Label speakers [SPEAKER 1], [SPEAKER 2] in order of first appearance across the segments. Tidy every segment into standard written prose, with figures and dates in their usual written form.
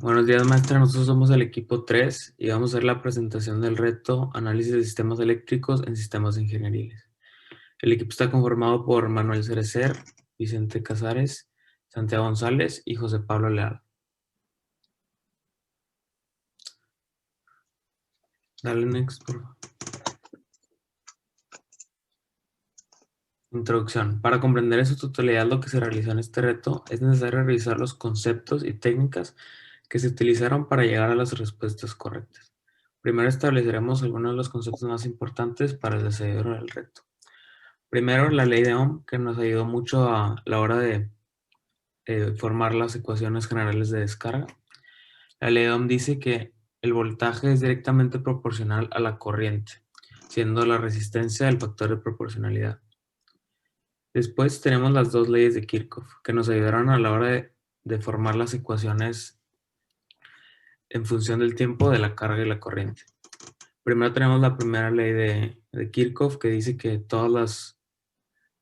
[SPEAKER 1] Buenos días, maestra. Nosotros somos el equipo 3 y vamos a hacer la presentación del reto Análisis de sistemas eléctricos en sistemas ingenieriles. El equipo está conformado por Manuel Cerecer, Vicente Casares, Santiago González y José Pablo Leal. Dale next, por favor. Introducción. Para comprender en su totalidad lo que se realizó en este reto, es necesario revisar los conceptos y técnicas que se utilizaron para llegar a las respuestas correctas. Primero estableceremos algunos de los conceptos más importantes para el desarrollo del reto. Primero, la ley de Ohm, que nos ayudó mucho a la hora de formar las ecuaciones generales de descarga. La ley de Ohm dice que el voltaje es directamente proporcional a la corriente, siendo la resistencia el factor de proporcionalidad. Después tenemos las dos leyes de Kirchhoff, que nos ayudaron a la hora de formar las ecuaciones en función del tiempo de la carga y la corriente. Primero tenemos la primera ley de Kirchhoff, que dice que todas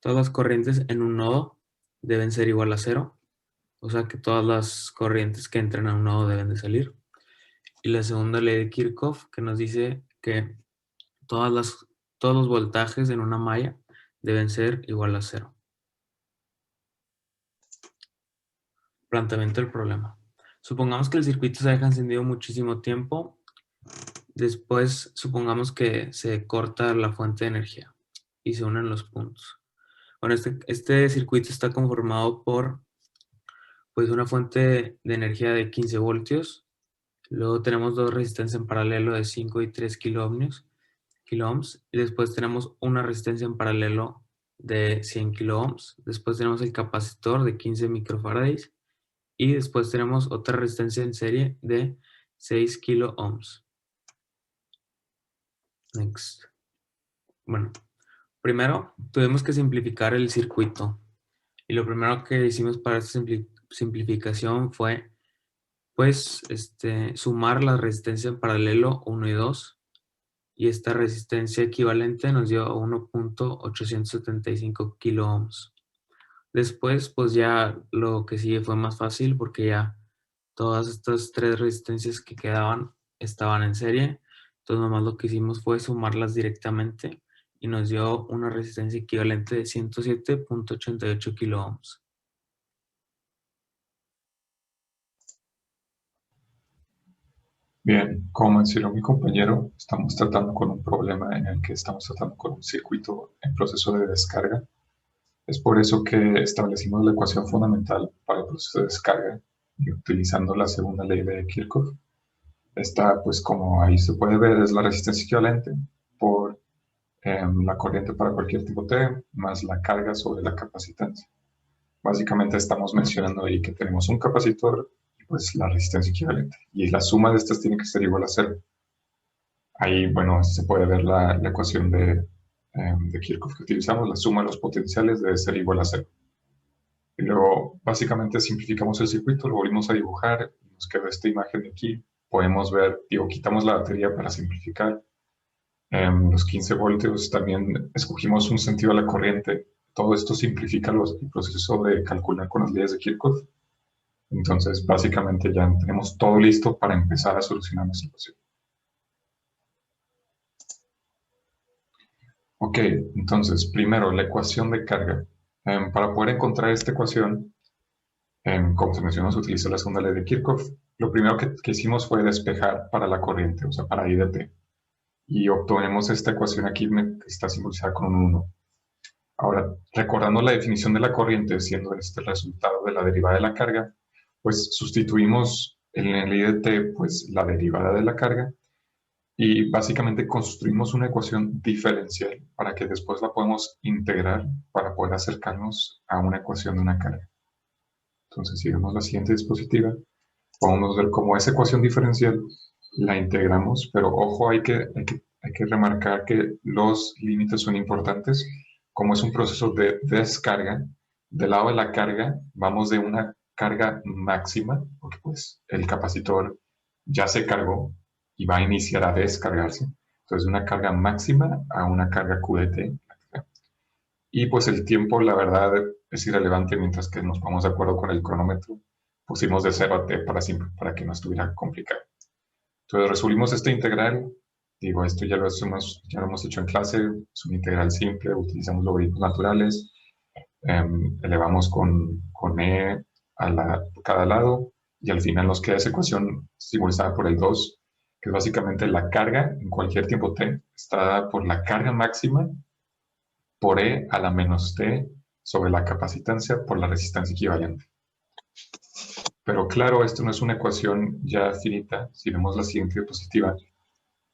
[SPEAKER 1] las corrientes en un nodo deben ser igual a cero. O sea que todas las corrientes que entran a un nodo deben de salir. Y la segunda ley de Kirchhoff, que nos dice que todos los voltajes en una malla deben ser igual a cero. Planteamiento del problema. Supongamos que el circuito se deja encendido muchísimo tiempo. Después supongamos que se corta la fuente de energía y se unen los puntos. Bueno, este circuito está conformado por pues, una fuente de energía de 15 voltios. Luego tenemos dos resistencias en paralelo de 5 y 3 kiloohms. Y después tenemos una resistencia en paralelo de 100 kiloohms. Después tenemos el capacitor de 15 microfarads. Y después tenemos otra resistencia en serie de 6 kiloohms. Next. Bueno, primero tuvimos que simplificar el circuito. Y lo primero que hicimos para esta simplificación fue pues sumar la resistencia en paralelo 1 y 2, y esta resistencia equivalente nos dio 1.875 kiloohms. Después pues ya lo que sigue fue más fácil porque ya todas estas tres resistencias que quedaban estaban en serie. Entonces nomás lo que hicimos fue sumarlas directamente y nos dio una resistencia equivalente de 107.88 kiloohms.
[SPEAKER 2] Bien, como mencionó mi compañero, estamos tratando con un problema en el que estamos tratando con un circuito en proceso de descarga. Es por eso que establecimos la ecuación fundamental para el proceso de descarga y utilizando la segunda ley de Kirchhoff. Esta, pues como ahí se puede ver, es la resistencia equivalente por la corriente para cualquier tipo T más la carga sobre la capacitancia. Básicamente estamos mencionando ahí que tenemos un capacitor y pues la resistencia equivalente. Y la suma de estas tiene que ser igual a cero. Ahí, bueno, se puede ver la ecuación de Kirchhoff que utilizamos. La suma de los potenciales debe ser igual a cero. Y luego, básicamente, simplificamos el circuito, lo volvimos a dibujar. Y nos quedó esta imagen de aquí. Podemos ver, quitamos la batería para simplificar. Los 15 voltios, también escogimos un sentido de la corriente. Todo esto simplifica el proceso de calcular con las leyes de Kirchhoff. Entonces, básicamente ya tenemos todo listo para empezar a solucionar la situación. Ok, entonces, primero, la ecuación de carga. Para poder encontrar esta ecuación, como se mencionó, se utilizó la segunda ley de Kirchhoff. Lo primero que hicimos fue despejar para la corriente, o sea, para I de t. Y obtenemos esta ecuación aquí que está simbolizada con un 1. Ahora, recordando la definición de la corriente, siendo este el resultado de la derivada de la carga, pues sustituimos en el I de t, pues la derivada de la carga, y básicamente construimos una ecuación diferencial para que después la podamos integrar para poder acercarnos a una ecuación de una carga. Entonces, si vemos la siguiente diapositiva, podemos ver cómo esa ecuación diferencial la integramos, pero ojo, hay que remarcar que los límites son importantes. Como es un proceso de descarga, del lado de la carga vamos de una carga máxima, porque pues el capacitor ya se cargó y va a iniciar a descargarse. Entonces, de una carga máxima a una carga QDT. Y pues el tiempo, la verdad, es irrelevante mientras que nos pongamos de acuerdo con el cronómetro, pusimos de 0 a t para siempre, para que no estuviera complicado. Entonces resolvimos esta integral. Digo, esto ya lo hemos hecho en clase, es una integral simple, utilizamos logaritmos naturales, elevamos con e a cada lado y al final nos queda esa ecuación simbolizada por el 2, que es básicamente la carga en cualquier tiempo t, está dada por la carga máxima por e a la menos t sobre la capacitancia por la resistencia equivalente. Pero claro, esto no es una ecuación ya finita. Si vemos la siguiente diapositiva,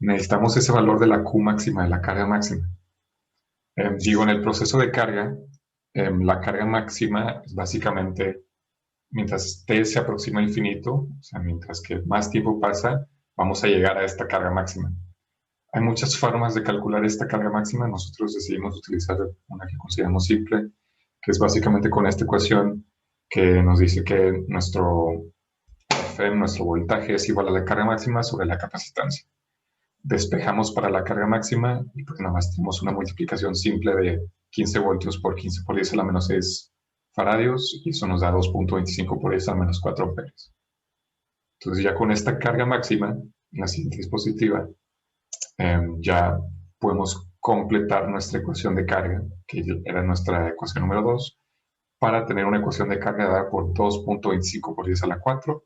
[SPEAKER 2] necesitamos ese valor de la Q máxima, de la carga máxima. Digo, en el proceso de carga, la carga máxima es básicamente, mientras t se aproxima al infinito, o sea, mientras que más tiempo pasa, vamos a llegar a esta carga máxima. Hay muchas formas de calcular esta carga máxima. Nosotros decidimos utilizar una que consideramos simple, que es básicamente con esta ecuación que nos dice que nuestro nuestro voltaje es igual a la carga máxima sobre la capacitancia. Despejamos para la carga máxima y pues nada más tenemos una multiplicación simple de 15 voltios por 15 por 10 a la menos 6 faradios y eso nos da 2.25 por 10 a la menos 4 amperios. Entonces ya con esta carga máxima, en la siguiente dispositiva, ya podemos completar nuestra ecuación de carga, que era nuestra ecuación número 2, para tener una ecuación de carga dada por 2.25 por 10 a la 4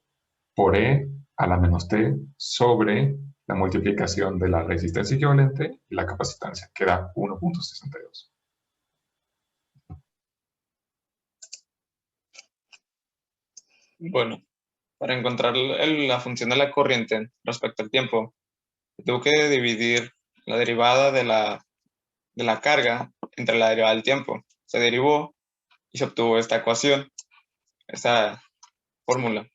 [SPEAKER 2] por E a la menos T sobre la multiplicación de la resistencia equivalente y la capacitancia, que da 1.62.
[SPEAKER 3] Bueno, para encontrar la función de la corriente respecto al tiempo, tengo que dividir la derivada de la carga entre la derivada del tiempo. Se derivó y se obtuvo esta ecuación, esta fórmula,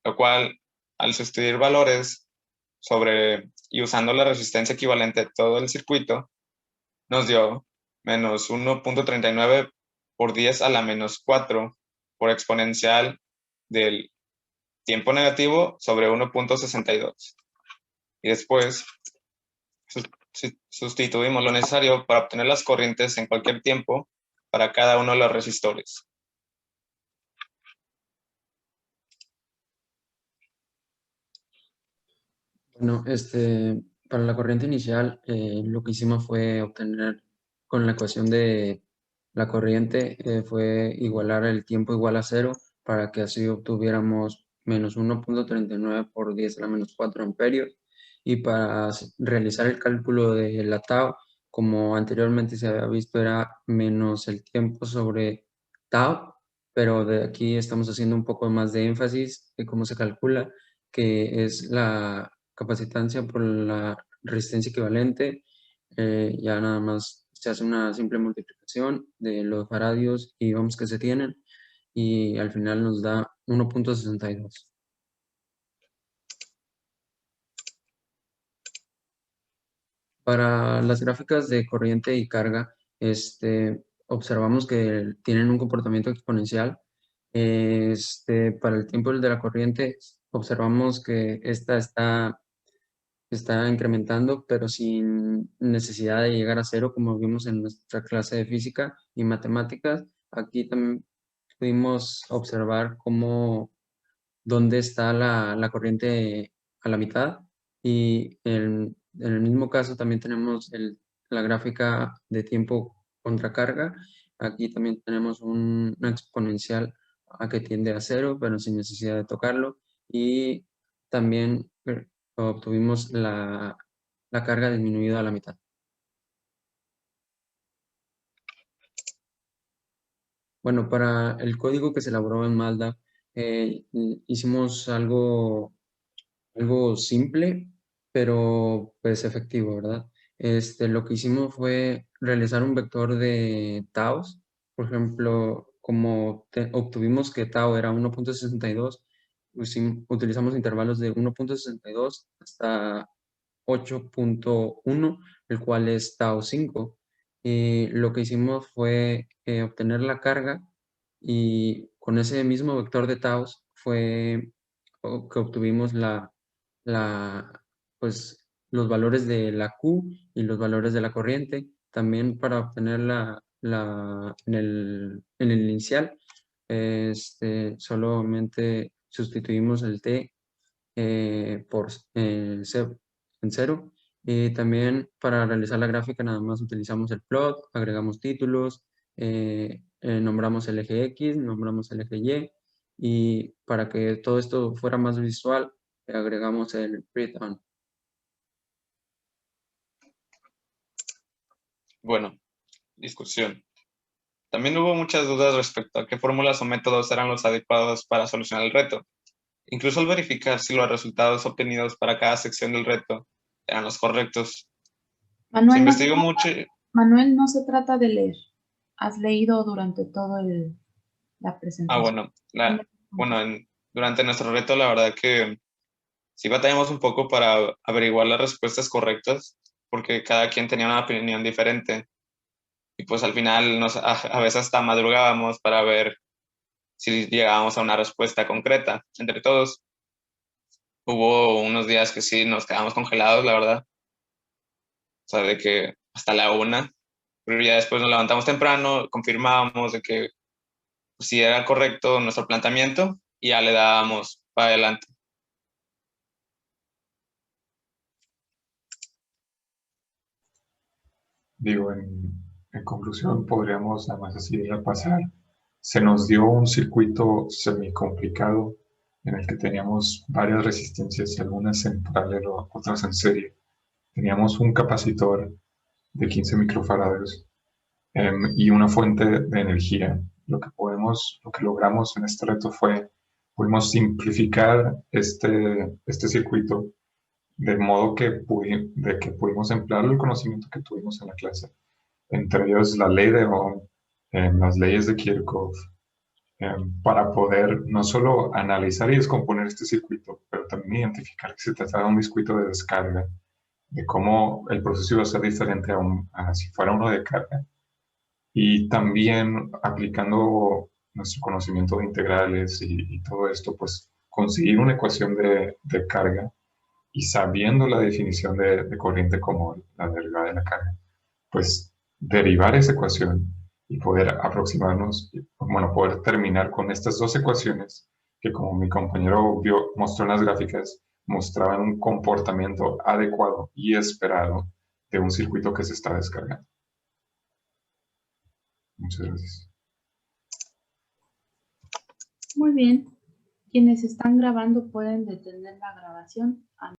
[SPEAKER 3] lo cual al sustituir valores y usando la resistencia equivalente de todo el circuito, nos dio menos 1.39 por 10 a la menos 4 por exponencial del tiempo negativo sobre 1.62. Y después sustituimos lo necesario para obtener las corrientes en cualquier tiempo para cada uno de los resistores.
[SPEAKER 1] Bueno, para la corriente inicial, lo que hicimos fue obtener con la ecuación de la corriente, fue igualar el tiempo igual a 0 para que así obtuviéramos menos 1.39 por 10 a la menos 4 amperios. Y para realizar el cálculo de la tau, como anteriormente se había visto, era menos el tiempo sobre tau, pero de aquí estamos haciendo un poco más de énfasis de cómo se calcula, que es la capacitancia por la resistencia equivalente. Ya nada más se hace una simple multiplicación de los faradios y ohms que se tienen y al final nos da 1.62. Para las gráficas de corriente y carga, observamos que tienen un comportamiento exponencial. Para el tiempo de la corriente, observamos que esta está incrementando, pero sin necesidad de llegar a 0, como vimos en nuestra clase de física y matemáticas. Aquí también pudimos observar dónde está la corriente a la mitad, y en el mismo caso también tenemos la gráfica de tiempo contra carga. Aquí también tenemos una exponencial a que tiende a 0, pero sin necesidad de tocarlo, y también obtuvimos la carga disminuida a la mitad. Bueno, para el código que se elaboró en MATLAB, hicimos algo simple, pero pues efectivo, ¿verdad? Lo que hicimos fue realizar un vector de taus. Por ejemplo, como obtuvimos que tau era 1.62, utilizamos intervalos de 1.62 hasta 8.1, el cual es tau 5. Y lo que hicimos fue obtener la carga, y con ese mismo vector de taus fue que obtuvimos pues, los valores de la Q y los valores de la corriente. También para obtener en el inicial, solamente
[SPEAKER 4] sustituimos el t por en 0. Y también para realizar la gráfica nada más utilizamos el plot, agregamos títulos, nombramos el eje X, nombramos el eje Y, y para que todo esto fuera más visual, agregamos el print on.
[SPEAKER 3] Bueno, discusión. También hubo muchas dudas respecto a qué fórmulas o métodos eran los adecuados para solucionar el reto. Incluso al verificar si los resultados obtenidos para cada sección del reto eran los correctos. Se
[SPEAKER 5] Manuel,
[SPEAKER 3] investigó mucho.
[SPEAKER 5] Manuel, no se trata de leer. Has leído durante todo la presentación.
[SPEAKER 3] Durante nuestro reto, la verdad que sí batallamos un poco para averiguar las respuestas correctas, porque cada quien tenía una opinión diferente. Y pues al final a veces hasta madrugábamos para ver si llegábamos a una respuesta concreta entre todos. Hubo unos días que sí nos quedamos congelados, la verdad. O sea, de que hasta la 1, pero ya después nos levantamos temprano, confirmábamos de que si era correcto nuestro planteamiento y ya le dábamos para adelante.
[SPEAKER 2] Digo, en conclusión, podríamos nada más así repasar. Se nos dio un circuito semi-complicado en el que teníamos varias resistencias, algunas en paralelo, otras en serie. Teníamos un capacitor de 15 microfarados y una fuente de energía. Lo que logramos en este reto pudimos simplificar este circuito de modo que pudimos emplear el conocimiento que tuvimos en la clase, entre ellos la ley de Ohm, las leyes de Kirchhoff, para poder no solo analizar y descomponer este circuito, pero también identificar que se trataba de un circuito de descarga, de cómo el proceso iba a ser diferente a si fuera uno de carga, y también aplicando nuestro conocimiento de integrales y todo esto, pues conseguir una ecuación de carga y sabiendo la definición de corriente como la derivada de la carga, pues derivar esa ecuación y poder aproximarnos, bueno, poder terminar con estas dos ecuaciones que, como mi compañero mostró en las gráficas, mostraban un comportamiento adecuado y esperado de un circuito que se está descargando. Muchas gracias.
[SPEAKER 5] Muy bien. Quienes están grabando pueden detener la grabación.